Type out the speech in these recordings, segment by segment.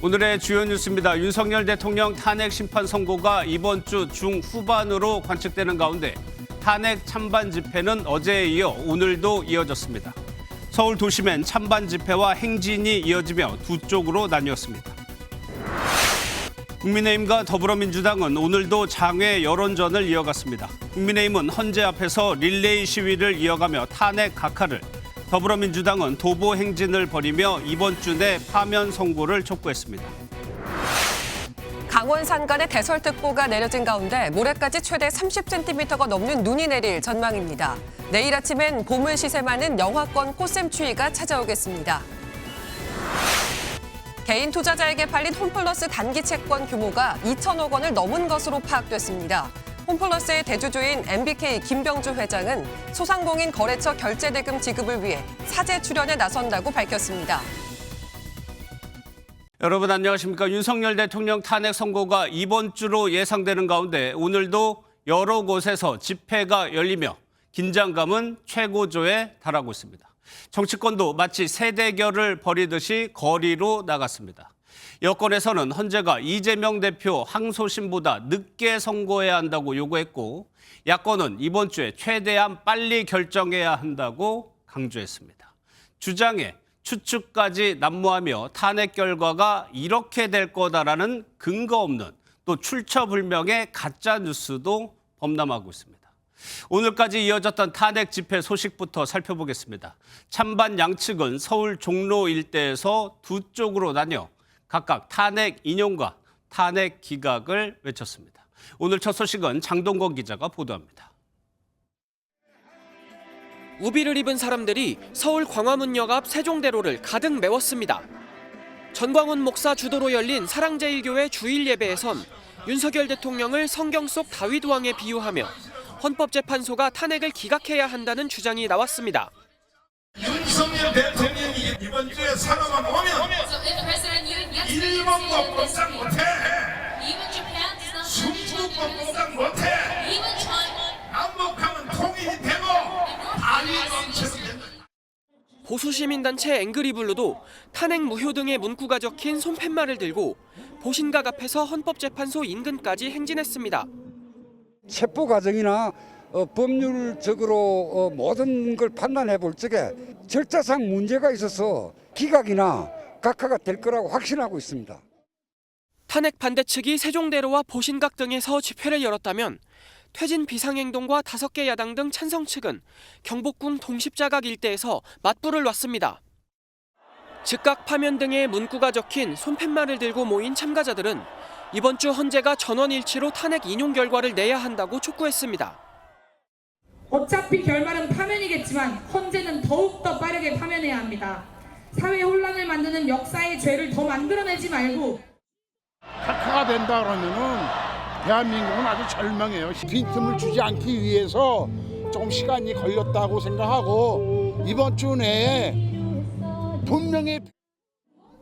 오늘의 주요 뉴스입니다. 윤석열 대통령 탄핵 심판 선고가 이번 주 중후반으로 관측되는 가운데 탄핵 찬반 집회는 어제에 이어 오늘도 이어졌습니다. 서울 도심엔 찬반 집회와 행진이 이어지며 두 쪽으로 나뉘었습니다. 국민의힘과 더불어민주당은 오늘도 장외 여론전을 이어갔습니다. 국민의힘은 헌재 앞에서 릴레이 시위를 이어가며 탄핵 각하를, 더불어민주당은 도보 행진을 벌이며 이번 주 내 파면 선고를 촉구했습니다. 강원 산간에 대설특보가 내려진 가운데 모레까지 최대 30cm가 넘는 눈이 내릴 전망입니다. 내일 아침엔 보물 시세 많은 영하권 꽃샘추위가 찾아오겠습니다. 개인 투자자에게 팔린 홈플러스 단기 채권 규모가 2천억 원을 넘은 것으로 파악됐습니다. 홈플러스의 대주주인 MBK 김병주 회장은 소상공인 거래처 결제대금 지급을 위해 사재 출연에 나선다고 밝혔습니다. 여러분 안녕하십니까. 윤석열 대통령 탄핵 선고가 이번 주로 예상되는 가운데 오늘도 여러 곳에서 집회가 열리며 긴장감은 최고조에 달하고 있습니다. 정치권도 마치 세대결을 벌이듯이 거리로 나갔습니다. 여권에서는 헌재가 이재명 대표 항소심보다 늦게 선고해야 한다고 요구했고, 야권은 이번 주에 최대한 빨리 결정해야 한다고 강조했습니다. 주장에 추측까지 난무하며 탄핵 결과가 이렇게 될 거다라는 근거 없는 또 출처불명의 가짜 뉴스도 범람하고 있습니다. 오늘까지 이어졌던 탄핵 집회 소식부터 살펴보겠습니다. 찬반 양측은 서울 종로 일대에서 두 쪽으로 나뉘어 각각 탄핵 인용과 탄핵 기각을 외쳤습니다. 오늘 첫 소식은 장동건 기자가 보도합니다. 우비를 입은 사람들이 서울 광화문역 앞 세종대로를 가득 메웠습니다. 전광훈 목사 주도로 열린 사랑제일교회 주일 예배에선 윤석열 대통령을 성경 속 다윗 왕에 비유하며 헌법재판소가 탄핵을 기각해야 한다는 주장이 나왔습니다. 윤석열 대통령이 이번 주에 사과만 오면 일본도 꼼짝 못해, 중국도 꼼짝 못해, 남북하면 통일이 되고 다윗왕처럼 된다. 보수시민단체 앵그리블루도 탄핵 무효 등의 문구가 적힌 손팻말을 들고 보신각 앞에서 헌법재판소 인근까지 행진했습니다. 체포 과정이나 법률적으로 모든 걸 판단해 볼 적에 절차상 문제가 있어서 기각이나 각하가 될 거라고 확신하고 있습니다. 탄핵 반대 측이 세종대로와 보신각 등에서 집회를 열었다면 퇴진 비상행동과 5개 야당 등 찬성 측은 경복궁 동십자각 일대에서 맞불을 놨습니다. 즉각 파면 등의 문구가 적힌 손팻말을 들고 모인 참가자들은 이번 주 헌재가 전원일치로 탄핵 인용 결과를 내야 한다고 촉구했습니다. 어차피 결말은 파면이겠지만 헌재는 더욱더 빠르게 파면해야 합니다. 사회 혼란을 만드는 역사의 죄를 더 만들어내지 말고 각하가 된다 그러면은 대한민국은 아주 절망해요. 빈틈을 주지 않기 위해서 조금 시간이 걸렸다고 생각하고 이번 주 내에 분명히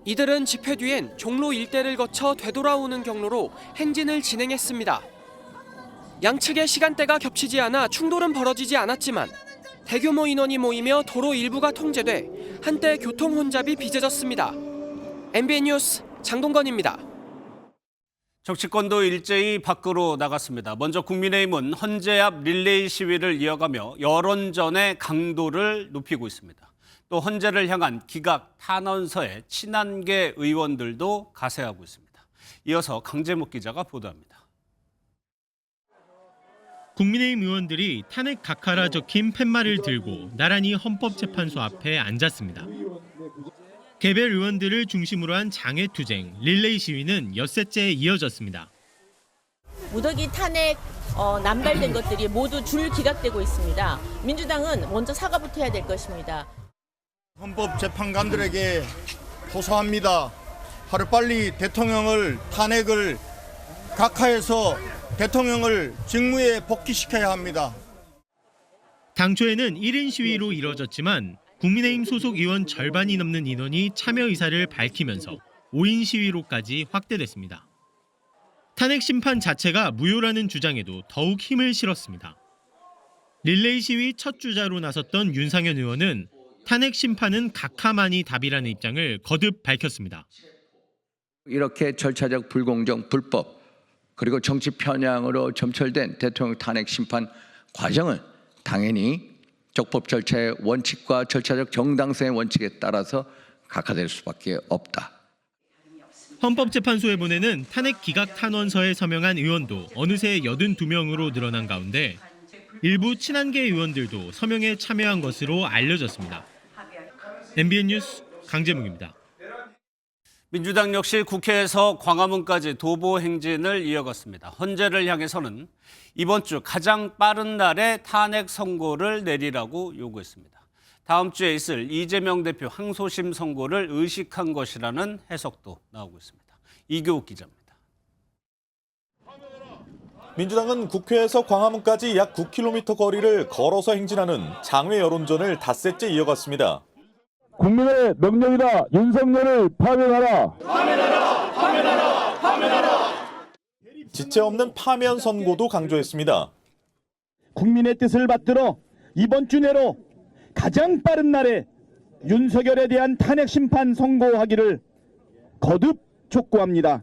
이들은 집회 뒤엔 종로 일대를 거쳐 되돌아오는 경로로 행진을 진행했습니다. 양측의 시간대가 겹치지 않아 충돌은 벌어지지 않았지만 대규모 인원이 모이며 도로 일부가 통제돼 한때 교통 혼잡이 빚어졌습니다. MBN 뉴스 장동건입니다. 정치권도 일제히 밖으로 나갔습니다. 먼저 국민의힘은 헌재 앞 릴레이 시위를 이어가며 여론전의 강도를 높이고 있습니다. 또 헌재를 향한 기각 탄원서에 친한계 의원들도 가세하고 있습니다. 이어서 강재목 기자가 보도합니다. 국민의힘 의원들이 탄핵 각하라 적힌 팻말을 들고 나란히 헌법재판소 앞에 앉았습니다. 개별 의원들을 중심으로 한 장외투쟁, 릴레이 시위는 엿새째 이어졌습니다. 무더기 탄핵 남발된 것들이 모두 줄 기각되고 있습니다. 민주당은 먼저 사과부터 해야 될 것입니다. 헌법재판관들에게 호소합니다. 하루빨리 대통령을 탄핵을 각하해서 대통령을 직무에 복귀시켜야 합니다. 당초에는 1인 시위로 이뤄졌지만 국민의힘 소속 의원 절반이 넘는 인원이 참여 의사를 밝히면서 5인 시위로까지 확대됐습니다. 탄핵 심판 자체가 무효라는 주장에도 더욱 힘을 실었습니다. 릴레이 시위 첫 주자로 나섰던 윤상현 의원은 탄핵 심판은 각하만이 답이라는 입장을 거듭 밝혔습니다. 이렇게 절차적 불공정, 불법 그리고 정치 편향으로 점철된 대통령 탄핵 심판 과정을 당연히 적법 절차의 원칙과 절차적 정당성의 원칙에 따라서 각하될 수밖에 없다. 헌법재판소에 보내는 탄핵 기각 탄원서에 서명한 의원도 어느새 82명으로 늘어난 가운데 일부 친한계 의원들도 서명에 참여한 것으로 알려졌습니다. MBN 뉴스 강재묵입니다. 민주당 역시 국회에서 광화문까지 도보 행진을 이어갔습니다. 헌재를 향해서는 이번 주 가장 빠른 날에 탄핵 선고를 내리라고 요구했습니다. 다음 주에 있을 이재명 대표 항소심 선고를 의식한 것이라는 해석도 나오고 있습니다. 이교욱 기자입니다. 민주당은 국회에서 광화문까지 약 9km 거리를 걸어서 행진하는 장외 여론전을 닷새째 이어갔습니다. 국민의 명령이다. 윤석열을 파면하라. 파면하라. 파면하라. 파면하라. 지체 없는 파면 선고도 강조했습니다. 국민의 뜻을 받들어 이번 주 내로 가장 빠른 날에 윤석열에 대한 탄핵 심판 선고하기를 거듭 촉구합니다.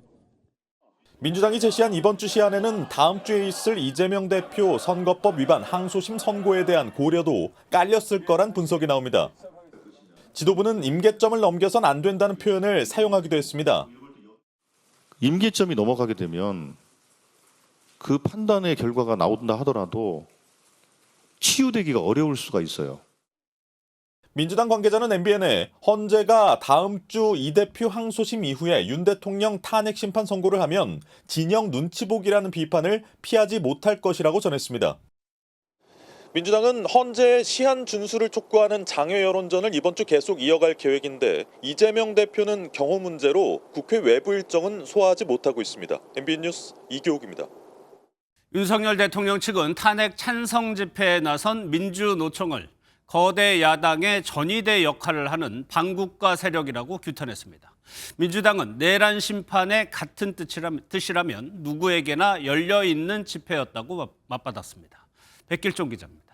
민주당이 제시한 이번 주 시한에는 다음 주에 있을 이재명 대표 선거법 위반 항소심 선고에 대한 고려도 깔렸을 거란 분석이 나옵니다. 지도부는 임계점을 넘겨선 안 된다는 표현을 사용하기도 했습니다. 임계점이 넘어가게 되면 그 판단의 결과가 나온다 하더라도 치유되기가 어려울 수가 있어요. 민주당 관계자는 MBN에 헌재가 다음 주 이 대표 항소심 이후에 윤 대통령 탄핵 심판 선고를 하면 진영 눈치 보기라는 비판을 피하지 못할 것이라고 전했습니다. 민주당은 헌재의 시한 준수를 촉구하는 장외 여론전을 이번 주 계속 이어갈 계획인데 이재명 대표는 경호 문제로 국회 외부 일정은 소화하지 못하고 있습니다. MBN 뉴스 이교욱입니다. 윤석열 대통령 측은 탄핵 찬성 집회에 나선 민주노총을 거대 야당의 전위대 역할을 하는 반국가 세력이라고 규탄했습니다. 민주당은 내란 심판의 같은 뜻이라면 누구에게나 열려있는 집회였다고 맞받았습니다. 백길종 기자입니다.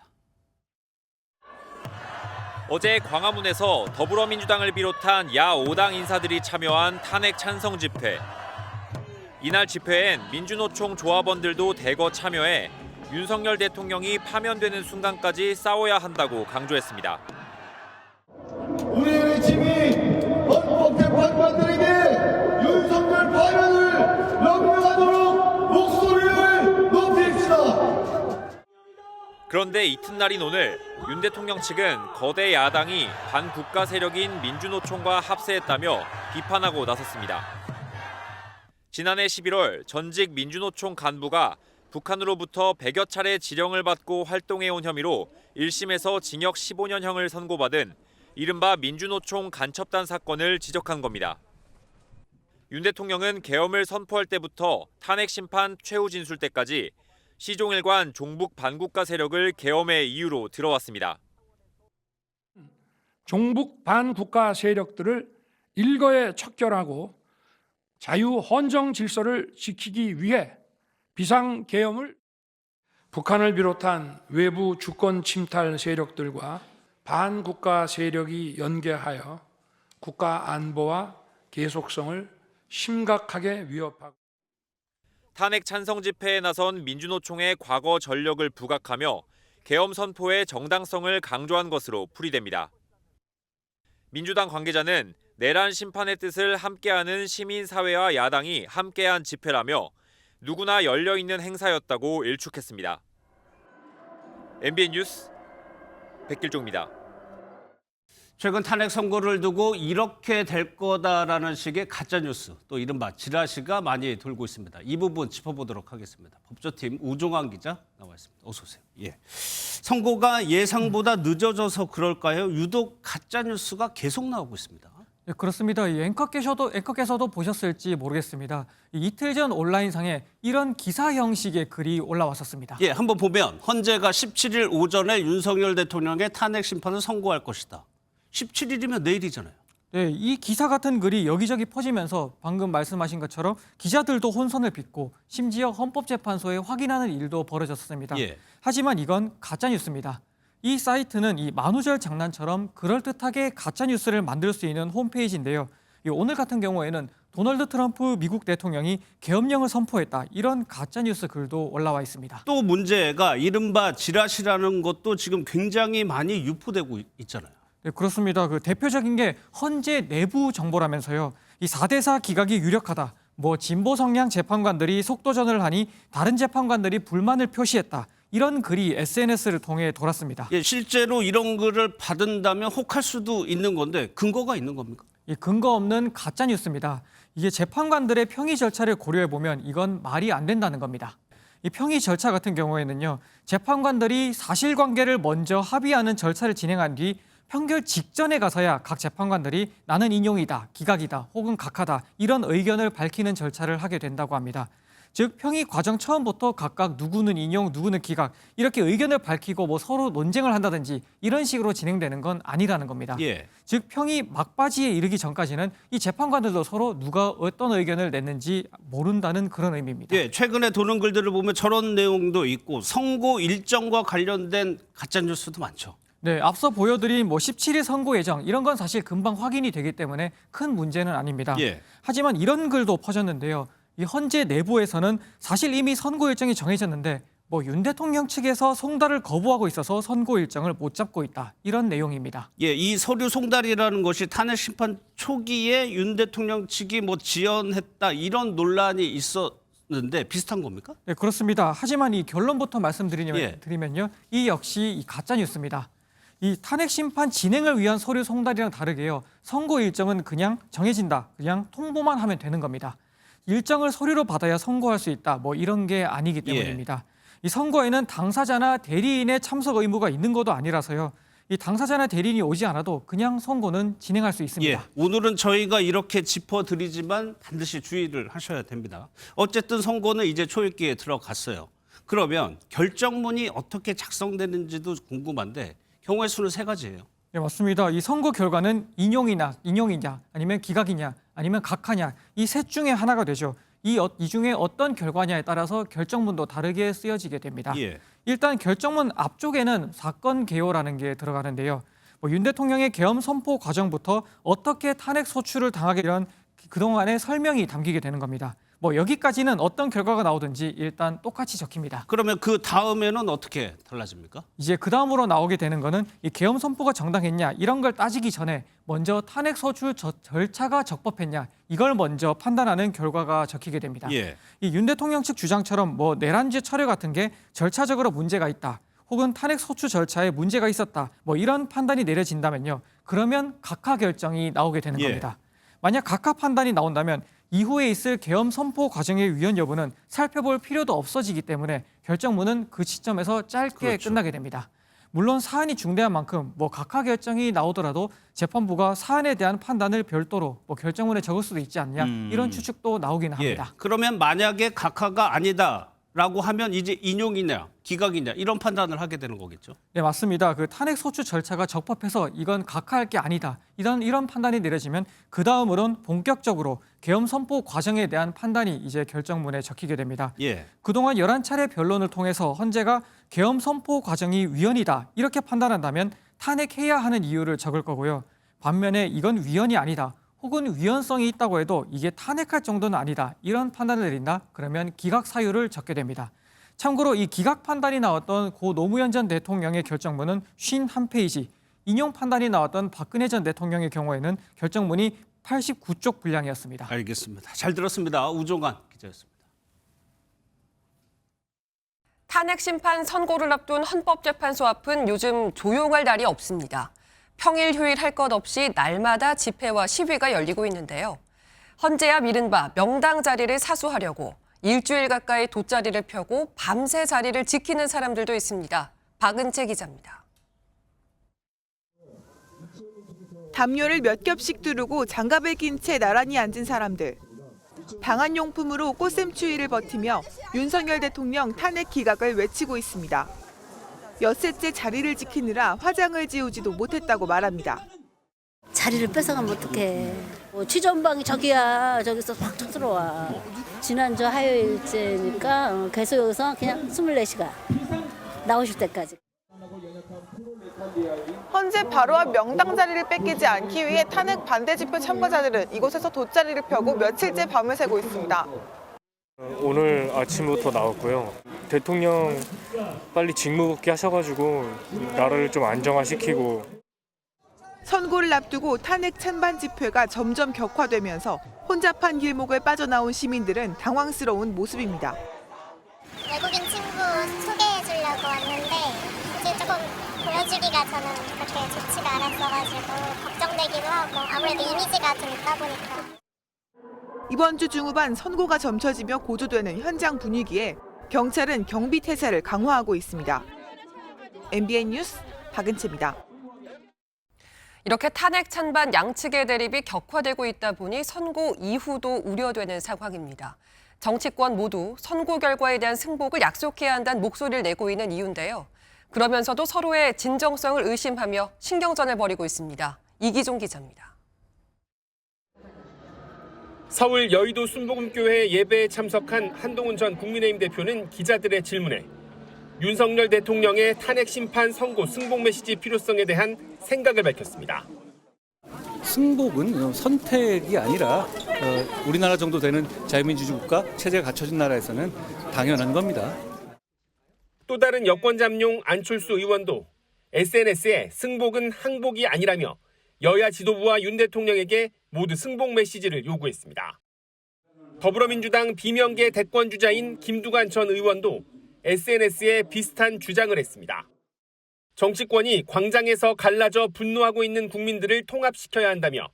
어제 광화문에서 더불어민주당을 비롯한 야 5당 인사들이 참여한 탄핵 찬성 집회. 이날 집회엔 민주노총 조합원들도 대거 참여해 윤석열 대통령이 파면되는 순간까지 싸워야 한다고 강조했습니다. 우리의 외침이 헌법재판관들에게 윤석열 파면을 명령하도록 목소리를 높입시다. 그런데 이튿날인 오늘 윤 대통령 측은 거대 야당이 반국가 세력인 민주노총과 합세했다며 비판하고 나섰습니다. 지난해 11월 전직 민주노총 간부가 북한으로부터 100여 차례 지령을 받고 활동해온 혐의로 1심에서 징역 15년형을 선고받은 이른바 민주노총 간첩단 사건을 지적한 겁니다. 윤 대통령은 계엄을 선포할 때부터 탄핵 심판 최후 진술 때까지 시종일관 종북 반국가 세력을 계엄의 이유로 들어왔습니다. 종북 반국가 세력들을 일거에 척결하고 자유 헌정 질서를 지키기 위해 비상계엄을 북한을 비롯한 외부 주권 침탈 세력들과 반국가 세력이 연계하여 국가 안보와 계속성을 심각하게 위협하고 탄핵 찬성 집회에 나선 민주노총의 과거 전력을 부각하며 계엄 선포의 정당성을 강조한 것으로 풀이됩니다. 민주당 관계자는 내란 심판의 뜻을 함께하는 시민사회와 야당이 함께한 집회라며 누구나 열려있는 행사였다고 일축했습니다. MBN 뉴스 백길종입니다. 최근 탄핵 선고를 두고 이렇게 될 거다라는 식의 가짜뉴스, 또 이른바 지라시가 많이 돌고 있습니다. 이 부분 짚어보도록 하겠습니다. 법조팀 우종환 기자 나와 있습니다. 어서 오세요. 예. 선고가 예상보다 늦어져서 그럴까요? 유독 가짜뉴스가 계속 나오고 있습니다. 네, 그렇습니다. 앵커께서도 보셨을지 모르겠습니다. 이틀 전 온라인상에 이런 기사 형식의 글이 올라왔었습니다. 예, 한번 보면 헌재가 17일 오전에 윤석열 대통령의 탄핵 심판을 선고할 것이다. 17일이면 내일이잖아요. 네, 이 기사 같은 글이 여기저기 퍼지면서 방금 말씀하신 것처럼 기자들도 혼선을 빚고 심지어 헌법재판소에 확인하는 일도 벌어졌습니다. 예. 하지만 이건 가짜뉴스입니다. 이 사이트는 이 만우절 장난처럼 그럴듯하게 가짜뉴스를 만들 수 있는 홈페이지인데요. 오늘 같은 경우에는 도널드 트럼프 미국 대통령이 계엄령을 선포했다. 이런 가짜뉴스 글도 올라와 있습니다. 또 문제가 이른바 지라시라는 것도 지금 굉장히 많이 유포되고 있잖아요. 네, 그렇습니다. 그 대표적인 게 헌재 내부 정보라면서요. 이 4대4 기각이 유력하다. 진보 성향 재판관들이 속도전을 하니 다른 재판관들이 불만을 표시했다. 이런 글이 SNS를 통해 돌았습니다. 예, 실제로 이런 글을 받은다면 혹할 수도 있는 건데 근거가 있는 겁니까? 근거 없는 가짜 뉴스입니다. 이게 재판관들의 평의 절차를 고려해 보면 이건 말이 안 된다는 겁니다. 이 평의 절차 같은 경우에는요, 재판관들이 사실관계를 먼저 합의하는 절차를 진행한 뒤 판결 직전에 가서야 각 재판관들이 나는 인용이다, 기각이다, 혹은 각하다 이런 의견을 밝히는 절차를 하게 된다고 합니다. 즉 평의 과정 처음부터 각각 누구는 인용, 누구는 기각 이렇게 의견을 밝히고 서로 논쟁을 한다든지 이런 식으로 진행되는 건 아니라는 겁니다. 예. 즉 평의 막바지에 이르기 전까지는 이 재판관들도 서로 누가 어떤 의견을 냈는지 모른다는 그런 의미입니다. 예, 최근에 도는 글들을 보면 저런 내용도 있고 선고 일정과 관련된 가짜 뉴스도 많죠. 네, 앞서 보여드린 17일 선고 예정 이런 건 사실 금방 확인이 되기 때문에 큰 문제는 아닙니다. 예. 하지만 이런 글도 퍼졌는데요. 이 헌재 내부에서는 사실 이미 선고 일정이 정해졌는데 윤 대통령 측에서 송달을 거부하고 있어서 선고 일정을 못 잡고 있다. 이런 내용입니다. 예, 이 서류 송달이라는 것이 탄핵 심판 초기에 윤 대통령 측이 지연했다 이런 논란이 있었는데 비슷한 겁니까? 네, 그렇습니다. 하지만 이 결론부터 예. 드리면요. 이 역시 가짜 뉴스입니다. 이 탄핵 심판 진행을 위한 서류 송달이랑 다르게요. 선고 일정은 그냥 정해진다. 그냥 통보만 하면 되는 겁니다. 일정을 서류로 받아야 선고할 수 있다. 이런 게 아니기 때문입니다. 이 선고에는 당사자나 대리인의 참석 의무가 있는 것도 아니라서요. 이 당사자나 대리인이 오지 않아도 그냥 선고는 진행할 수 있습니다. 예, 오늘은 저희가 이렇게 짚어드리지만 반드시 주의를 하셔야 됩니다. 어쨌든 선고는 이제 초읽기에 들어갔어요. 그러면 결정문이 어떻게 작성되는지도 궁금한데 경우의 수는 3가지예요. 네, 맞습니다. 이 선고 결과는 인용이냐 아니면 기각이냐 아니면 각하냐 이 셋 중에 하나가 되죠. 이 중에 어떤 결과냐에 따라서 결정문도 다르게 쓰여지게 됩니다. 예. 일단 결정문 앞쪽에는 사건 개요라는 게 들어가는데요. 윤 대통령의 계엄 선포 과정부터 어떻게 탄핵 소추를 당하게 된 그동안의 설명이 담기게 되는 겁니다. 여기까지는 어떤 결과가 나오든지 일단 똑같이 적힙니다. 그러면 그 다음에는 어떻게 달라집니까? 이제 그 다음으로 나오게 되는 거는 이 계엄 선포가 정당했냐 이런 걸 따지기 전에 먼저 탄핵 소추 절차가 적법했냐 이걸 먼저 판단하는 결과가 적히게 됩니다. 예. 이 윤 대통령 측 주장처럼 내란죄 처리 같은 게 절차적으로 문제가 있다. 혹은 탄핵 소추 절차에 문제가 있었다. 이런 판단이 내려진다면요. 그러면 각하 결정이 나오게 되는 겁니다. 만약 각하 판단이 나온다면 이후에 있을 계엄 선포 과정의 위헌 여부는 살펴볼 필요도 없어지기 때문에 결정문은 그 시점에서 짧게 끝나게 됩니다. 물론 사안이 중대한 만큼 각하 결정이 나오더라도 재판부가 사안에 대한 판단을 별도로 결정문에 적을 수도 있지 않냐 이런 추측도 나오긴 합니다. 예. 그러면 만약에 각하가 아니다라고 하면 이제 인용이냐 기각이냐 이런 판단을 하게 되는 거겠죠? 네, 맞습니다. 그 탄핵 소추 절차가 적법해서 이건 각하할 게 아니다. 이런 판단이 내려지면 그 다음으로는 본격적으로 계엄 선포 과정에 대한 판단이 이제 결정문에 적히게 됩니다. 예. 그동안 11차례 변론을 통해서 헌재가 계엄 선포 과정이 위헌이다 이렇게 판단한다면 탄핵해야 하는 이유를 적을 거고요. 반면에 이건 위헌이 아니다. 혹은 위헌성이 있다고 해도 이게 탄핵할 정도는 아니다. 이런 판단을 내린다. 그러면 기각 사유를 적게 됩니다. 참고로 이 기각 판단이 나왔던 고 노무현 전 대통령의 결정문은 51페이지, 인용 판단이 나왔던 박근혜 전 대통령의 경우에는 결정문이 89쪽 분량이었습니다. 알겠습니다. 잘 들었습니다. 우종환 기자였습니다. 탄핵 심판 선고를 앞둔 헌법재판소 앞은 요즘 조용할 날이 없습니다. 평일 휴일 할 것 없이 날마다 집회와 시위가 열리고 있는데요. 헌재 앞 이른바 명당 자리를 사수하려고 일주일 가까이 돗자리를 펴고 밤새 자리를 지키는 사람들도 있습니다. 박은채 기자입니다. 담요를 몇 겹씩 두르고 장갑을 낀 채 나란히 앉은 사람들. 방한용품으로 꽃샘추위를 버티며 윤석열 대통령 탄핵 기각을 외치고 있습니다. 엿새째 자리를 지키느라 화장을 지우지도 못했다고 말합니다. 자리를 뺏어가면 어떡해. 취존방이 저기야. 저기서 확 쳐들어와. 지난주 화요일째니까 계속 여기서 그냥 24시간 나오실 때까지. 헌재 바로 앞 명당 자리를 뺏기지 않기 위해 탄핵 반대 집회 참가자들은 이곳에서 돗자리를 펴고 며칠째 밤을 새고 있습니다. 오늘 아침부터 나왔고요. 대통령 빨리 직무복귀 하셔가지고 나라를 좀 안정화시키고. 선고를 앞두고 탄핵 찬반 집회가 점점 격화되면서 혼잡한 길목을 빠져나온 시민들은 당황스러운 모습입니다. 외국인 친구 소개해 주려고 왔는데 이제 조금 보여주기가 저는 그렇게 좋지가 않았어가지고 걱정되기도 하고 아무래도 이미지가 좀 있다 보니까. 이번 주 중후반 선고가 점쳐지며 고조되는 현장 분위기에 경찰은 경비 태세를 강화하고 있습니다. MBN 뉴스 박은채입니다. 이렇게 탄핵 찬반 양측의 대립이 격화되고 있다 보니 선고 이후도 우려되는 상황입니다. 정치권 모두 선고 결과에 대한 승복을 약속해야 한다는 목소리를 내고 있는 이유인데요. 그러면서도 서로의 진정성을 의심하며 신경전을 벌이고 있습니다. 이기종 기자입니다. 서울 여의도 순복음교회 예배에 참석한 한동훈 전 국민의힘 대표는 기자들의 질문에 윤석열 대통령의 탄핵 심판 선고 승복 메시지 필요성에 대한 생각을 밝혔습니다. 승복은 선택이 아니라 우리나라 정도 되는 자유민주주의 국가 체제가 갖춰진 나라에서는 당연한 겁니다. 또 다른 여권 잠룡 안철수 의원도 SNS에 승복은 항복이 아니라며 여야 지도부와 윤 대통령에게 모두 승복 메시지를 요구했습니다. 더불어민주당 비명계 대권 주자인 김두관 전 의원도 SNS에 비슷한 주장을 했습니다. 정치권이 광장에서 갈라져 분노하고 있는 국민들을 통합시켜야 한다며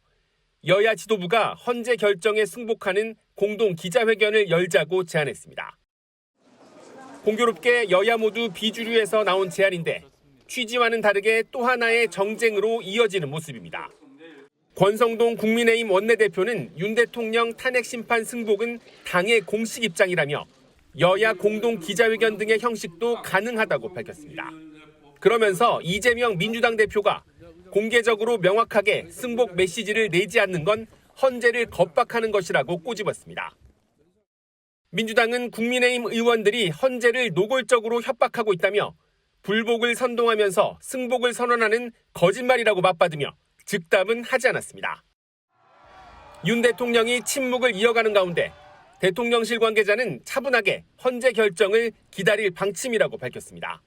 여야 지도부가 헌재 결정에 승복하는 공동 기자회견을 열자고 제안했습니다. 공교롭게 여야 모두 비주류에서 나온 제안인데 취지와는 다르게 또 하나의 정쟁으로 이어지는 모습입니다. 권성동 국민의힘 원내대표는 윤 대통령 탄핵 심판 승복은 당의 공식 입장이라며 여야 공동 기자회견 등의 형식도 가능하다고 밝혔습니다. 그러면서 이재명 민주당 대표가 공개적으로 명확하게 승복 메시지를 내지 않는 건 헌재를 겁박하는 것이라고 꼬집었습니다. 민주당은 국민의힘 의원들이 헌재를 노골적으로 협박하고 있다며 불복을 선동하면서 승복을 선언하는 거짓말이라고 맞받으며 즉답은 하지 않았습니다. 윤 대통령이 침묵을 이어가는 가운데 대통령실 관계자는 차분하게 헌재 결정을 기다릴 방침이라고 밝혔습니다.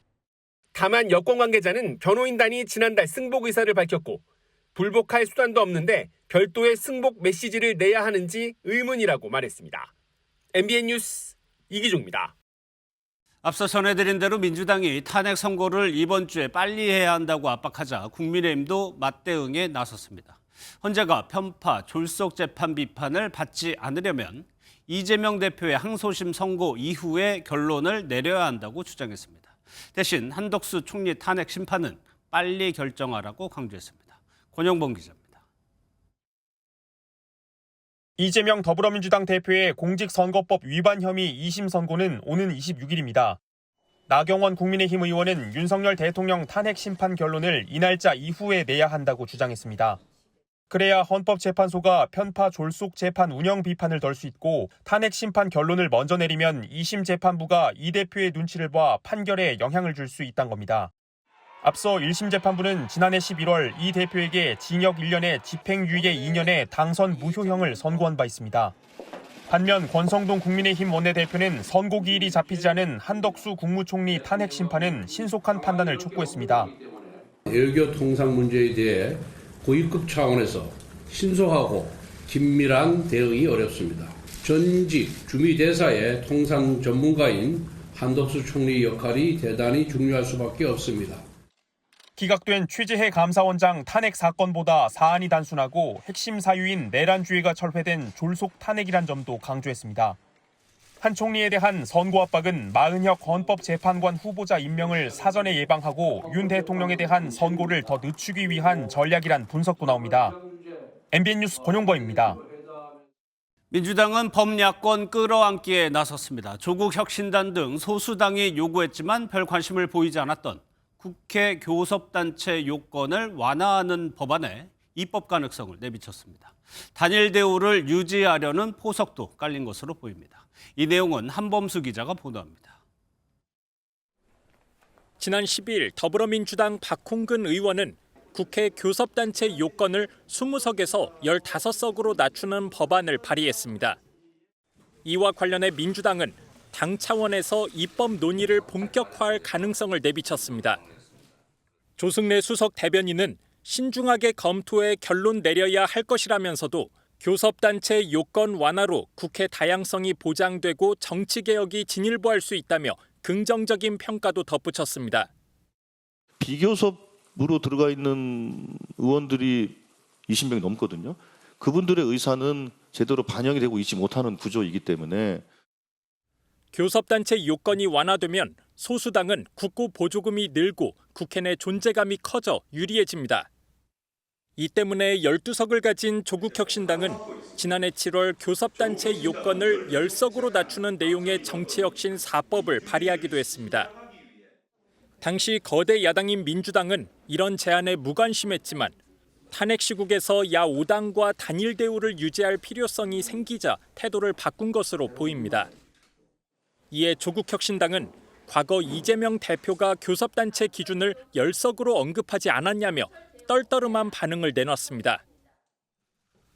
다만 여권 관계자는 변호인단이 지난달 승복 의사를 밝혔고 불복할 수단도 없는데 별도의 승복 메시지를 내야 하는지 의문이라고 말했습니다. MBN 뉴스 이기종입니다. 앞서 전해드린 대로 민주당이 탄핵 선고를 이번 주에 빨리 해야 한다고 압박하자 국민의힘도 맞대응에 나섰습니다. 헌재가 편파, 졸속 재판 비판을 받지 않으려면 이재명 대표의 항소심 선고 이후에 결론을 내려야 한다고 주장했습니다. 대신 한덕수 총리 탄핵 심판은 빨리 결정하라고 강조했습니다. 권영범 기자입니다. 이재명 더불어민주당 대표의 공직선거법 위반 혐의 2심 선고는 오는 26일입니다. 나경원 국민의힘 의원은 윤석열 대통령 탄핵 심판 결론을 이 날짜 이후에 내야 한다고 주장했습니다. 그래야 헌법재판소가 편파 졸속 재판 운영 비판을 덜 수 있고 탄핵 심판 결론을 먼저 내리면 2심 재판부가 이 대표의 눈치를 봐 판결에 영향을 줄 수 있다는 겁니다. 앞서 1심 재판부는 지난해 11월 이 대표에게 징역 1년에 집행유예 2년의 당선 무효형을 선고한 바 있습니다. 반면 권성동 국민의힘 원내대표는 선고 기일이 잡히지 않은 한덕수 국무총리 탄핵 심판은 신속한 판단을 촉구했습니다. 외교 통상 문제에 대해 고위급 차원에서 신속하고 긴밀한 대응이 어렵습니다. 전직 주미대사의 통상 전문가인 한덕수 총리 역할이 대단히 중요할 수밖에 없습니다. 기각된 최재해 감사원장 탄핵 사건보다 사안이 단순하고 핵심 사유인 내란주의가 철회된 졸속 탄핵이란 점도 강조했습니다. 한 총리에 대한 선고 압박은 마은혁 헌법재판관 후보자 임명을 사전에 예방하고 윤 대통령에 대한 선고를 더 늦추기 위한 전략이란 분석도 나옵니다. MBN 뉴스 권용범입니다. 민주당은 범야권 끌어안기에 나섰습니다. 조국 혁신단 등 소수당이 요구했지만 별 관심을 보이지 않았던 국회 교섭단체 요건을 완화하는 법안에 입법 가능성을 내비쳤습니다. 단일 대우를 유지하려는 포석도 깔린 것으로 보입니다. 이 내용은 한범수 기자가 보도합니다. 지난 12일 더불어민주당 박홍근 의원은 국회 교섭단체 요건을 20석에서 15석으로 낮추는 법안을 발의했습니다. 이와 관련해 민주당은 당 차원에서 입법 논의를 본격화할 가능성을 내비쳤습니다. 조승래 수석 대변인은 신중하게 검토해 결론 내려야 할 것이라면서도 교섭단체 요건 완화로 국회 다양성이 보장되고 정치개혁이 진일보할 수 있다며 긍정적인 평가도 덧붙였습니다. 비교섭으로 들어가 있는 의원들이 20명이 넘거든요. 그분들의 의사는 제대로 반영이 되고 있지 못하는 구조이기 때문에 교섭단체 요건이 완화되면 소수당은 국고 보조금이 늘고 국회 내 존재감이 커져 유리해집니다. 이 때문에 12석을 가진 조국혁신당은 지난해 7월 교섭단체 요건을 10석으로 낮추는 내용의 정치혁신 4법을 발의하기도 했습니다. 당시 거대 야당인 민주당은 이런 제안에 무관심했지만 탄핵 시국에서 야 5당과 단일 대우를 유지할 필요성이 생기자 태도를 바꾼 것으로 보입니다. 이에 조국혁신당은 과거 이재명 대표가 교섭단체 기준을 10석으로 언급하지 않았냐며 떨떠름한 반응을 내놨습니다.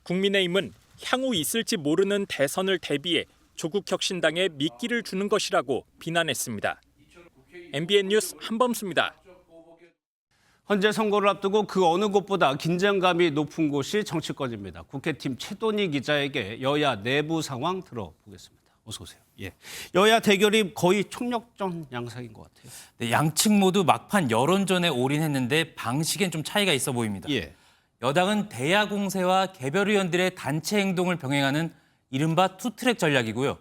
국민의힘은 향후 있을지 모르는 대선을 대비해 조국혁신당에 미끼를 주는 것이라고 비난했습니다. MBN 뉴스 한범수입니다. 헌재 선고를 앞두고 그 어느 곳보다 긴장감이 높은 곳이 정치권입니다. 국회팀 최돈희 기자에게 여야 내부 상황 들어보겠습니다. 어서 오세요. 예. 여야 대결이 거의 총력전 양상인 것 같아요. 네, 양측 모두 막판 여론전에 올인했는데 방식엔 좀 차이가 있어 보입니다. 예. 여당은 대야 공세와 개별 의원들의 단체 행동을 병행하는 이른바 투트랙 전략이고요.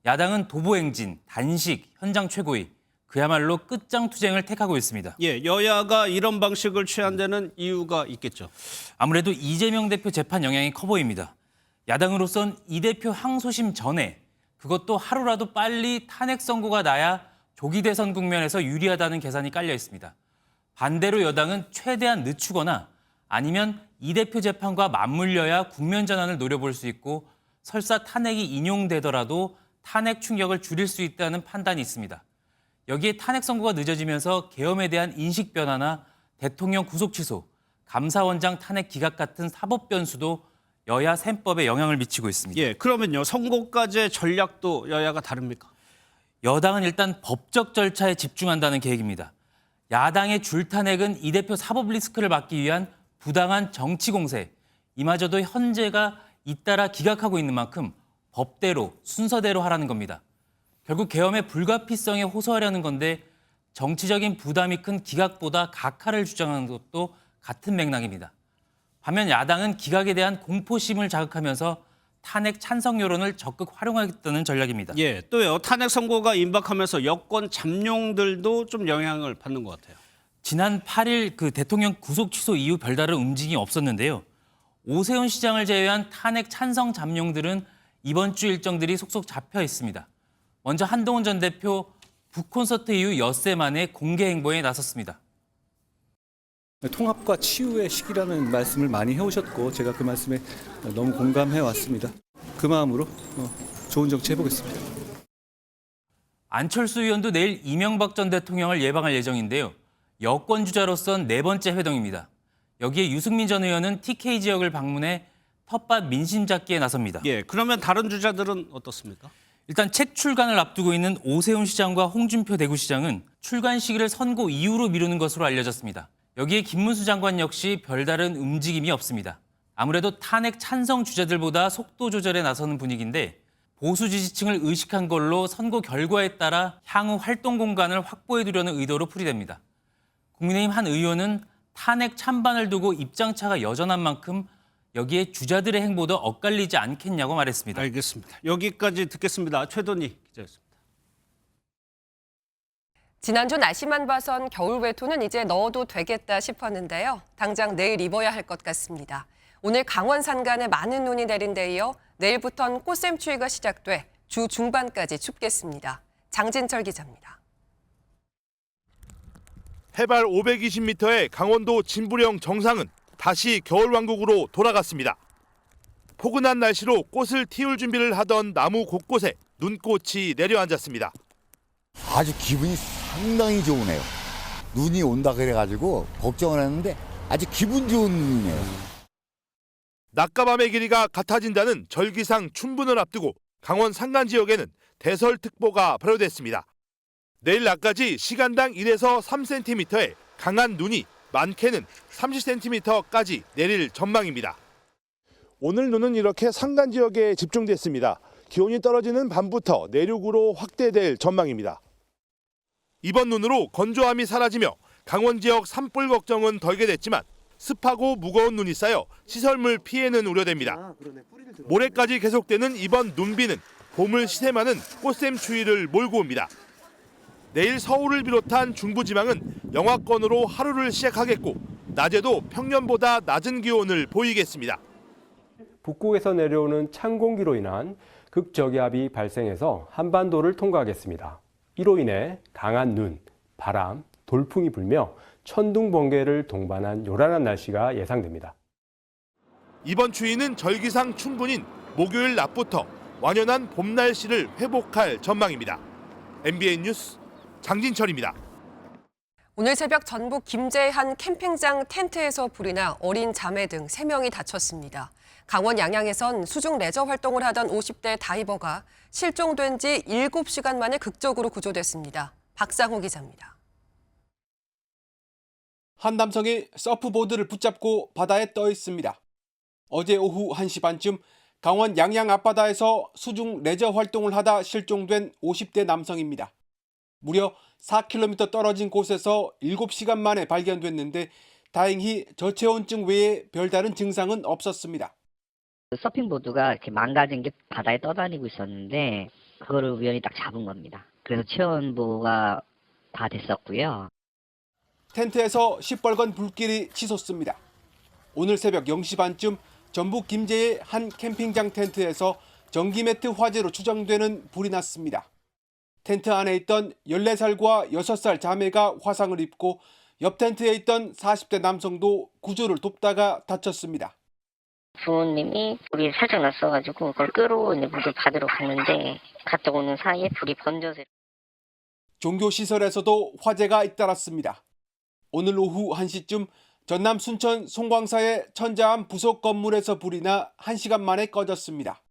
야당은 도보행진, 단식, 현장 최고위, 그야말로 끝장 투쟁을 택하고 있습니다. 예, 여야가 이런 방식을 취한 데는 이유가 있겠죠. 아무래도 이재명 대표 재판 영향이 커 보입니다. 야당으로선 이 대표 항소심 전에 그것도 하루라도 빨리 탄핵 선고가 나야 조기 대선 국면에서 유리하다는 계산이 깔려 있습니다. 반대로 여당은 최대한 늦추거나 아니면 이 대표 재판과 맞물려야 국면 전환을 노려볼 수 있고 설사 탄핵이 인용되더라도 탄핵 충격을 줄일 수 있다는 판단이 있습니다. 여기에 탄핵 선고가 늦어지면서 계엄에 대한 인식 변화나 대통령 구속 취소, 감사원장 탄핵 기각 같은 사법 변수도 여야 셈법에 영향을 미치고 있습니다. 예, 그러면요. 선고까지의 전략도 여야가 다릅니까? 여당은 일단 법적 절차에 집중한다는 계획입니다. 야당의 줄탄핵은 이 대표 사법 리스크를 막기 위한 부당한 정치 공세, 이마저도 헌재가 잇따라 기각하고 있는 만큼 법대로, 순서대로 하라는 겁니다. 결국 계엄의 불가피성에 호소하려는 건데 정치적인 부담이 큰 기각보다 각하를 주장하는 것도 같은 맥락입니다. 반면 야당은 기각에 대한 공포심을 자극하면서 탄핵 찬성 여론을 적극 활용하겠다는 전략입니다. 예, 또요. 탄핵 선고가 임박하면서 여권 잠룡들도 좀 영향을 받는 것 같아요. 지난 8일 그 대통령 구속 취소 이후 별다른 움직임이 없었는데요. 오세훈 시장을 제외한 탄핵 찬성 잠룡들은 이번 주 일정들이 속속 잡혀 있습니다. 먼저 한동훈 전 대표 북콘서트 이후 엿새 만에 공개 행보에 나섰습니다. 통합과 치유의 시기라는 말씀을 많이 해오셨고 제가 그 말씀에 너무 공감해 왔습니다. 그 마음으로 좋은 정치 해보겠습니다. 안철수 의원도 내일 이명박 전 대통령을 예방할 예정인데요. 여권 주자로선 네 번째 회동입니다. 여기에 유승민 전 의원은 TK 지역을 방문해 텃밭 민심 잡기에 나섭니다. 예, 그러면 다른 주자들은 어떻습니까? 일단 책 출간을 앞두고 있는 오세훈 시장과 홍준표 대구시장은 출간 시기를 선고 이후로 미루는 것으로 알려졌습니다. 여기에 김문수 장관 역시 별다른 움직임이 없습니다. 아무래도 탄핵 찬성 주자들보다 속도 조절에 나서는 분위기인데 보수 지지층을 의식한 걸로 선고 결과에 따라 향후 활동 공간을 확보해 두려는 의도로 풀이됩니다. 국민의힘 한 의원은 탄핵 찬반을 두고 입장차가 여전한 만큼 여기에 주자들의 행보도 엇갈리지 않겠냐고 말했습니다. 알겠습니다. 여기까지 듣겠습니다. 최돈희 기자였습니다. 지난주 날씨만 봐선 겨울 외투는 이제 넣어도 되겠다 싶었는데요. 당장 내일 입어야 할 것 같습니다. 오늘 강원 산간에 많은 눈이 내린 데 이어 내일부터는 꽃샘추위가 시작돼 주 중반까지 춥겠습니다. 장진철 기자입니다. 해발 520m의 강원도 진부령 정상은 다시 겨울왕국으로 돌아갔습니다. 포근한 날씨로 꽃을 틔울 준비를 하던 나무 곳곳에 눈꽃이 내려앉았습니다. 아주 기분이 상당히 좋으네요. 눈이 온다 그래가지고 걱정을 했는데 아주 기분 좋은 눈이에요. 낮과 밤의 길이가 같아진다는 절기상 춘분을 앞두고 강원 산간 지역에는 대설특보가 발효됐습니다. 내일 낮까지 시간당 1에서 3cm의 강한 눈이 많게는 30cm까지 내릴 전망입니다. 오늘 눈은 이렇게 산간 지역에 집중됐습니다. 기온이 떨어지는 밤부터 내륙으로 확대될 전망입니다. 이번 눈으로 건조함이 사라지며 강원 지역 산불 걱정은 덜게 됐지만 습하고 무거운 눈이 쌓여 시설물 피해는 우려됩니다. 모레까지 계속되는 이번 눈비는 봄을 시샘하는 꽃샘 추위를 몰고 옵니다. 내일 서울을 비롯한 중부지방은 영하권으로 하루를 시작하겠고 낮에도 평년보다 낮은 기온을 보이겠습니다. 북극에서 내려오는 찬 공기로 인한 극저기압이 발생해서 한반도를 통과하겠습니다. 이로 인해 강한 눈, 바람, 돌풍이 불며 천둥 번개를 동반한 요란한 날씨가 예상됩니다. 이번 추위는 절기상 춘분인 목요일 낮부터 완연한 봄 날씨를 회복할 전망입니다. MBN 뉴스 장진철입니다. 오늘 새벽 전북 김제의 한 캠핑장 텐트에서 불이 나 어린 자매 등 3명이 다쳤습니다. 강원 양양에선 수중 레저 활동을 하던 50대 다이버가 실종된 지 7시간 만에 극적으로 구조됐습니다. 박상호 기자입니다. 한 남성이 서프보드를 붙잡고 바다에 떠 있습니다. 어제 오후 1시 반쯤 강원 양양 앞바다에서 수중 레저 활동을 하다 실종된 50대 남성입니다. 무려 4km 떨어진 곳에서 7시간 만에 발견됐는데 다행히 저체온증 외에 별다른 증상은 없었습니다. 서핑보드가 이렇게 망가진 게 바다에 떠다니고 있었는데 그거를 우연히 딱 잡은 겁니다. 그래서 체온보호가 다 됐었고요. 텐트에서 시뻘건 불길이 치솟습니다. 오늘 새벽 0시 반쯤 전북 김제의 한 캠핑장 텐트에서 전기매트 화재로 추정되는 불이 났습니다. 텐트 안에 있던 14살과 6살 자매가 화상을 입고 옆 텐트에 있던 40대 남성도 구조를 돕다가 다쳤습니다. 부모님이 불이 살짝 났어가지고 그걸 끄러 물을 받으러 갔는데 갔다 오는 사이에 불이 번져서. 종교시설에서도 화재가 잇따랐습니다. 오늘 오후 1시쯤 전남 순천 송광사의 천자암 부속 건물에서 불이 나 1시간 만에 꺼졌습니다.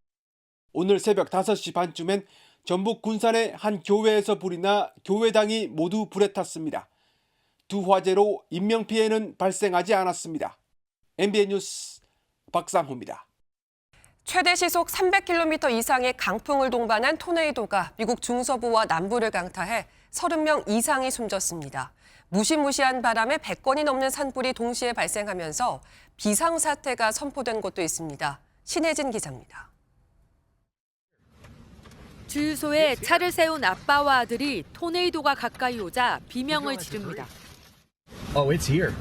오늘 새벽 5시 반쯤엔 전북 군산의 한 교회에서 불이 나 교회당이 모두 불에 탔습니다. 두 화재로 인명피해는 발생하지 않았습니다. MBN 뉴스 박상호입니다. 최대 시속 300km 이상의 강풍을 동반한 토네이도가 미국 중서부와 남부를 강타해 30명 이상이 숨졌습니다. 무시무시한 바람에 100건이 넘는 산불이 동시에 발생하면서 비상사태가 선포된 곳도 있습니다. 신혜진 기자입니다. 주유소에 차를 세운 아빠와 아들이 토네이도가 가까이 오자 비명을 지릅니다. Oh, it's here.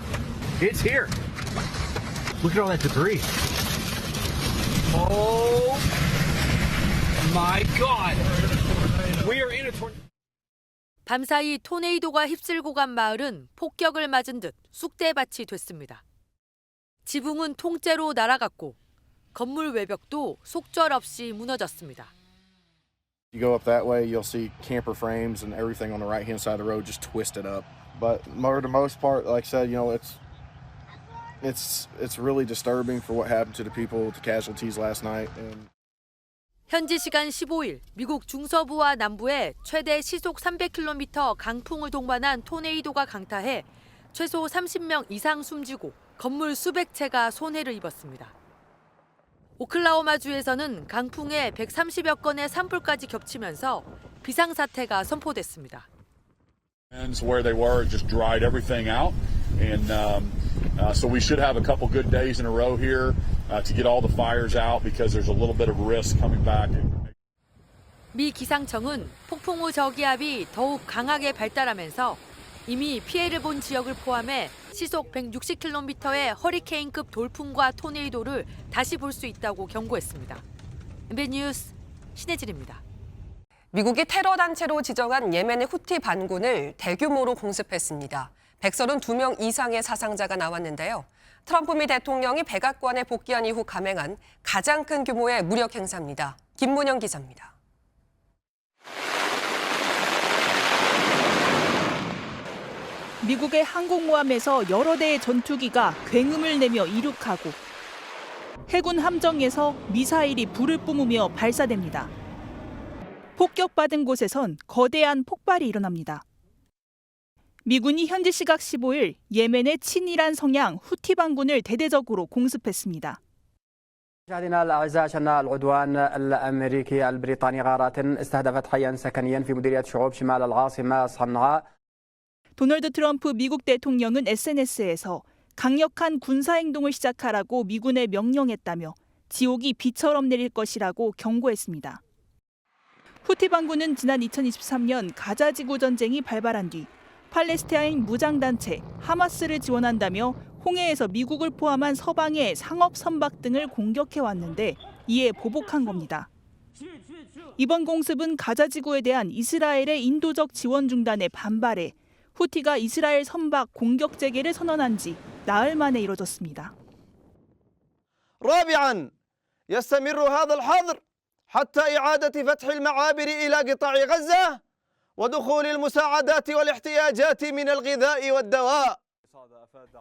It's here. Look at all that debris. Oh my God. We are in a tornado. 밤사이 토네이도가 휩쓸고 간 마을은 폭격을 맞은 듯 쑥대밭이 됐습니다. 지붕은 통째로 날아갔고 건물 외벽도 속절없이 무너졌습니다. You go up that way, you'll see camper frames and everything on the right-hand side of the road just twisted up. But for the most part, like I said, you know, it's really disturbing for what happened to the people, the casualties last night. 현지 시간 15일 미국 중서부와 남부에 최대 시속 300km 강풍을 동반한 토네이도가 강타해 최소 30명 이상 숨지고 건물 수백 채가 손해를 입었습니다. 오클라호마주에서는 강풍에 130여 건의 산불까지 겹치면서 비상사태가 선포됐습니다. Where they were, just dried everything out, and so we should have a couple good days in a row here to get all the fires out because there's a little bit of risk coming back. 미 기상청은 폭풍 후 저기압이 더욱 강하게 발달하면서 이미 피해를 본 지역을 포함해 시속 160km의 허리케인급 돌풍과 토네이도를 다시 볼 수 있다고 경고했습니다. MBN 뉴스 신혜진입니다. 미국이 테러 단체로 지정한 예멘의 후티 반군을 대규모로 공습했습니다. 132명 이상의 사상자가 나왔는데요. 트럼프 미 대통령이 백악관에 복귀한 이후 감행한 가장 큰 규모의 무력 행사입니다. 김문영 기자입니다. 미국의 항공모함에서 여러 대의 전투기가 굉음을 내며 이륙하고 해군 함정에서 미사일이 불을 뿜으며 발사됩니다. 폭격받은 곳에선 거대한 폭발이 일어납니다. 미군이 현지 시각 15일 예멘의 친이란 성향 후티 반군을 대대적으로 공습했습니다. مشاهدينا الاعزاء شن العدوان الامريكي البريطاني غارات استهدفت حيا سكنيا في مديريه شعوب شمال العاصمه صنعاء. 도널드 트럼프 미국 대통령은 SNS에서 강력한 군사행동을 시작하라고 미군에 명령했다며 지옥이 비처럼 내릴 것이라고 경고했습니다. 후티 반군은 지난 2023년 가자 지구 전쟁이 발발한 뒤 팔레스타인 무장단체 하마스를 지원한다며 홍해에서 미국을 포함한 서방의 상업 선박 등을 공격해왔는데 이에 보복한 겁니다. 이번 공습은 가자 지구에 대한 이스라엘의 인도적 지원 중단에 반발해 후티가 이스라엘 선박 공격 재개를 선언한 지 나흘 만에 이뤄졌습니다. رابعاً يستمر هذا الحظر حتى إعادة فتح المعابر إلى قطاع غزة ودخول المساعدات والاحتياجات من الغذاء والدواء.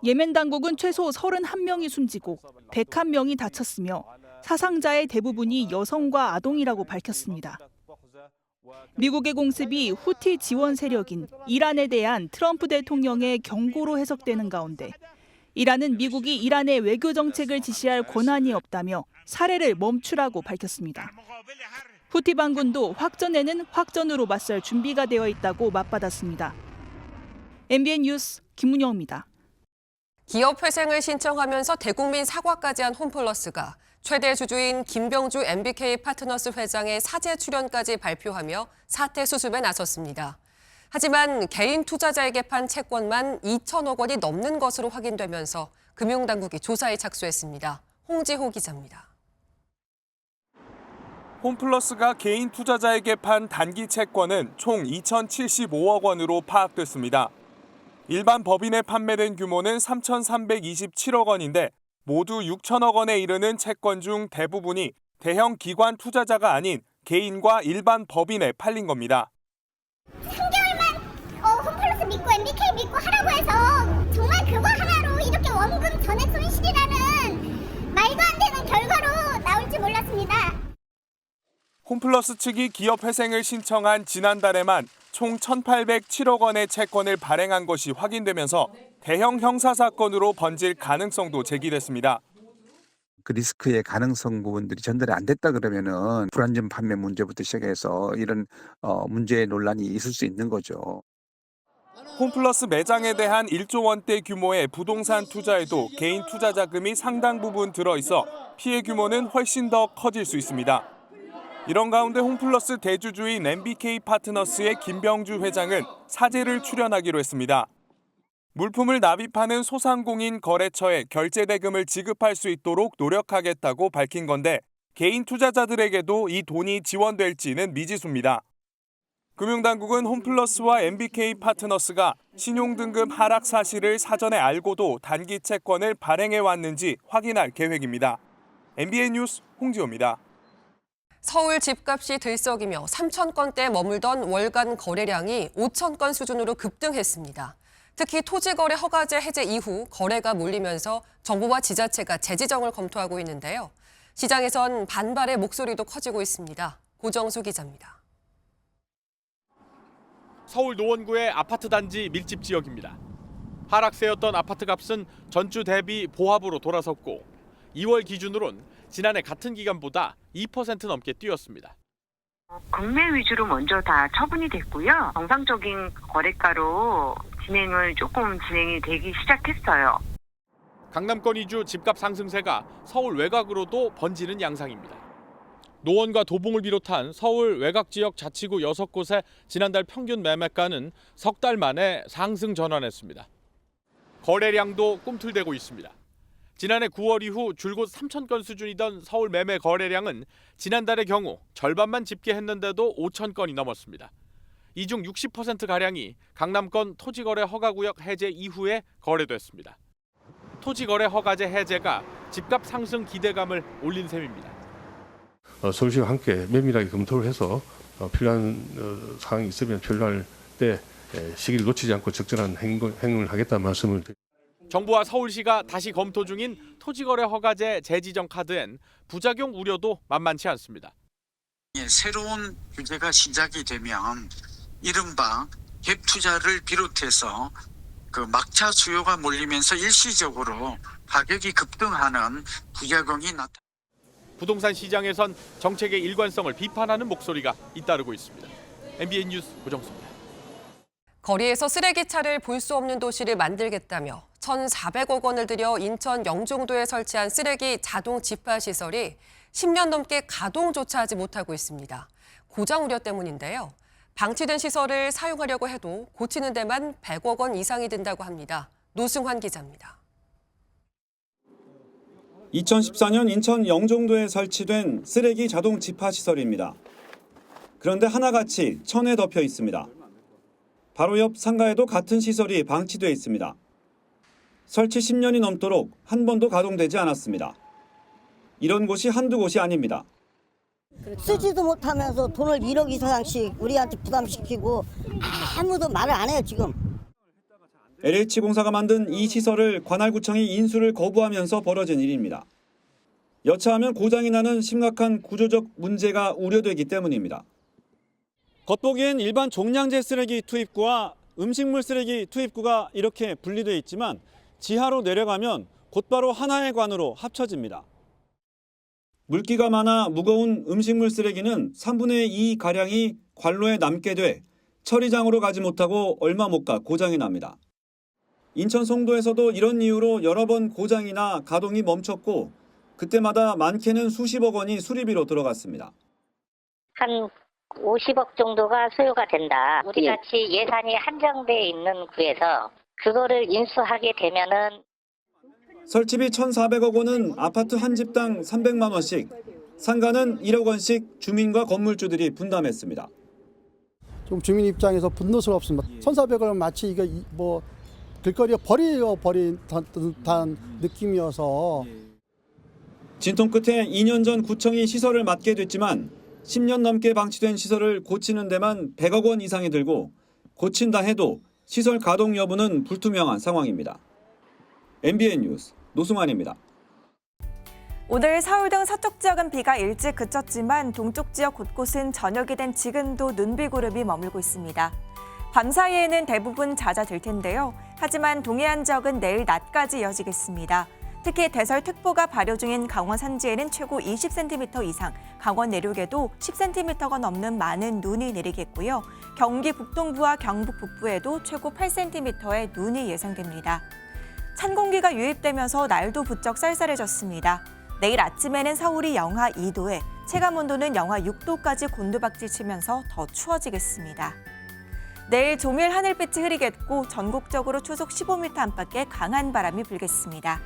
예멘 당국은 최소 31명이 숨지고 101명이 다쳤으며 사상자의 대부분이 여성과 아동이라고 밝혔습니다. 미국의 공습이 후티 지원 세력인 이란에 대한 트럼프 대통령의 경고로 해석되는 가운데 이란은 미국이 이란의 외교 정책을 지시할 권한이 없다며 살해를 멈추라고 밝혔습니다. 후티 반군도 확전에는 확전으로 맞설 준비가 되어 있다고 맞받았습니다. MBN 뉴스 김문영입니다. 기업 회생을 신청하면서 대국민 사과까지 한 홈플러스가 최대 주주인 김병주 MBK 파트너스 회장의 사죄 출연까지 발표하며 사태 수습에 나섰습니다. 하지만 개인 투자자에게 판 채권만 2천억 원이 넘는 것으로 확인되면서 금융당국이 조사에 착수했습니다. 홍지호 기자입니다. 홈플러스가 개인 투자자에게 판 단기 채권은 총 2,075억 원으로 파악됐습니다. 일반 법인에 판매된 규모는 3,327억 원인데 모두 6천억 원에 이르는 채권 중 대부분이 대형 기관 투자자가 아닌 개인과 일반 법인에 팔린 겁니다. 3개월만 홈플러스 믿고 MBK 믿고 하라고 해서 정말 그거 하나로 이렇게 원금 전액 손실이라는 말도 안 되는 결과로 나올지 몰랐습니다. 홈플러스 측이 기업 회생을 신청한 지난달에만 총 1,807억 원의 채권을 발행한 것이 확인되면서 대형 형사사건으로 번질 가능성도 제기됐습니다. 그 리스크의 가능성 부분들이 전달이 안 됐다 그러면은 불안전 판매 문제부터 시작해서 이런 문제 논란이 있을 수 있는 거죠. 홈플러스 매장에 대한 1조 원대 규모의 부동산 투자에도 개인 투자 자금이 상당 부분 들어있어 피해 규모는 훨씬 더 커질 수 있습니다. 이런 가운데 홈플러스 대주주인 MBK 파트너스의 김병주 회장은 사죄를 출연하기로 했습니다. 물품을 납입하는 소상공인 거래처에 결제 대금을 지급할 수 있도록 노력하겠다고 밝힌 건데 개인 투자자들에게도 이 돈이 지원될지는 미지수입니다. 금융당국은 홈플러스와 MBK 파트너스가 신용등급 하락 사실을 사전에 알고도 단기 채권을 발행해 왔는지 확인할 계획입니다. MBN 뉴스 홍지호입니다. 서울 집값이 들썩이며 3천 건대에 머물던 월간 거래량이 5천 건 수준으로 급등했습니다. 특히 토지거래 허가제 해제 이후 거래가 몰리면서 정부와 지자체가 재지정을 검토하고 있는데요. 시장에선 반발의 목소리도 커지고 있습니다. 고정수 기자입니다. 서울 노원구의 아파트 단지 밀집 지역입니다. 하락세였던 아파트 값은 전주 대비 보합으로 돌아섰고 2월 기준으로는 지난해 같은 기간보다 2% 넘게 뛰었습니다. 국내 위주로 먼저 다 처분이 됐고요. 정상적인 거래가로 진행이 되기 시작했어요. 강남권 위주 집값 상승세가 서울 외곽으로도 번지는 양상입니다. 노원과 도봉을 비롯한 서울 외곽 지역 자치구 6곳의 지난달 평균 매매가는 석 달 만에 상승 전환했습니다. 거래량도 꿈틀대고 있습니다. 지난해 9월 이후 줄곧 3천 건 수준이던 서울 매매 거래량은 지난달의 경우 절반만 집계했는데도 5천 건이 넘었습니다. 이 중 60%가량이 강남권 토지거래 허가구역 해제 이후에 거래됐습니다. 토지거래 허가제 해제가 집값 상승 기대감을 올린 셈입니다. 서울시와 함께 면밀하게 검토를 해서 필요한 사항이 있으면 필요할 때 시기를 놓치지 않고 적절한 행동을 하겠다는 말씀을 드립니다. 정부와 서울시가 다시 검토 중인 토지거래 허가제 재지정 카드엔 부작용 우려도 만만치 않습니다. 새로운 규제가 시작이 되면 이른바 갭 투자를 비롯해서 그 막차 수요가 몰리면서 일시적으로 가격이 급등하는 부작용이 나타납니다. 부동산 시장에선 정책의 일관성을 비판하는 목소리가 잇따르고 있습니다. MBN 뉴스 고정수입니다. 거리에서 쓰레기차를 볼 수 없는 도시를 만들겠다며 1,400억 원을 들여 인천 영종도에 설치한 쓰레기 자동 집화 시설이 10년 넘게 가동조차 하지 못하고 있습니다. 고장 우려 때문인데요. 방치된 시설을 사용하려고 해도 고치는 데만 100억 원 이상이 든다고 합니다. 노승환 기자입니다. 2014년 인천 영종도에 설치된 쓰레기 자동 집화 시설입니다. 그런데 하나같이 천에 덮여 있습니다. 바로 옆 상가에도 같은 시설이 방치돼 있습니다. 설치 10년이 넘도록 한 번도 가동되지 않았습니다. 이런 곳이 한두 곳이 아닙니다. 쓰지도 못하면서 돈을 1억 이상씩 우리한테 부담시키고 아무도 말을 안 해요, 지금. LH공사가 만든 이 시설을 관할구청이 인수를 거부하면서 벌어진 일입니다. 여차하면 고장이 나는 심각한 구조적 문제가 우려되기 때문입니다. 겉보기엔 일반 종량제 쓰레기 투입구와 음식물 쓰레기 투입구가 이렇게 분리되어 있지만 지하로 내려가면 곧바로 하나의 관으로 합쳐집니다. 물기가 많아 무거운 음식물 쓰레기는 3분의 2 가량이 관로에 남게 돼 처리장으로 가지 못하고 얼마 못 가 고장이 납니다. 인천 송도에서도 이런 이유로 여러 번 고장이나 가동이 멈췄고 그때마다 많게는 수십억 원이 수리비로 들어갔습니다. 한 50억 정도가 소요가 된다. 우리같이 예산이 한정돼 있는 구에서 그거를 인수하게 되면은 설치비 1,400억 원은 아파트 한 집당 300만 원씩, 상가는 1억 원씩 주민과 건물주들이 분담했습니다. 좀 주민 입장에서 분노스럽습니다. 1,400원 마치 이게 뭐 길거리에 버린 듯한 느낌이어서. 진통 끝에 2년 전 구청이 시설을 맡게 됐지만 10년 넘게 방치된 시설을 고치는 데만 100억 원 이상이 들고 고친다 해도 시설 가동 여부는 불투명한 상황입니다. MBN 뉴스 노승환입니다. 오늘 서울 등 서쪽 지역은 비가 일찍 그쳤지만 동쪽 지역 곳곳은 저녁이 된 지금도 눈비구름이 머물고 있습니다. 밤사이에는 대부분 잦아들 텐데요. 하지만 동해안 지역은 내일 낮까지 이어지겠습니다. 특히 대설특보가 발효 중인 강원 산지에는 최고 20cm 이상, 강원 내륙에도 10cm가 넘는 많은 눈이 내리겠고요. 경기 북동부와 경북 북부에도 최고 8cm의 눈이 예상됩니다. 찬 공기가 유입되면서 날도 부쩍 쌀쌀해졌습니다. 내일 아침에는 서울이 영하 2도에 체감온도는 영하 6도까지 곤두박질 치면서 더 추워지겠습니다. 내일 종일 하늘빛이 흐리겠고 전국적으로 초속 15m 안팎의 강한 바람이 불겠습니다.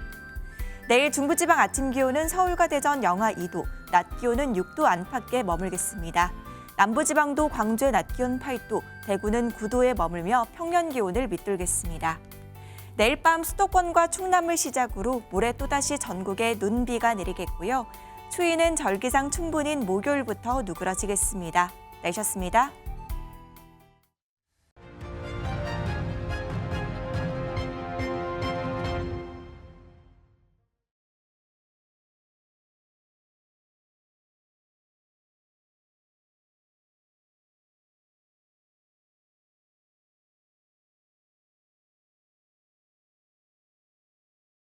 내일 중부지방 아침 기온은 서울과 대전 영하 2도, 낮 기온은 6도 안팎에 머물겠습니다. 남부지방도 광주의 낮 기온 8도, 대구는 9도에 머물며 평년 기온을 밑돌겠습니다. 내일 밤 수도권과 충남을 시작으로 모레 또다시 전국에 눈비가 내리겠고요. 추위는 절기상 충분인 목요일부터 누그러지겠습니다. 날씨였습니다.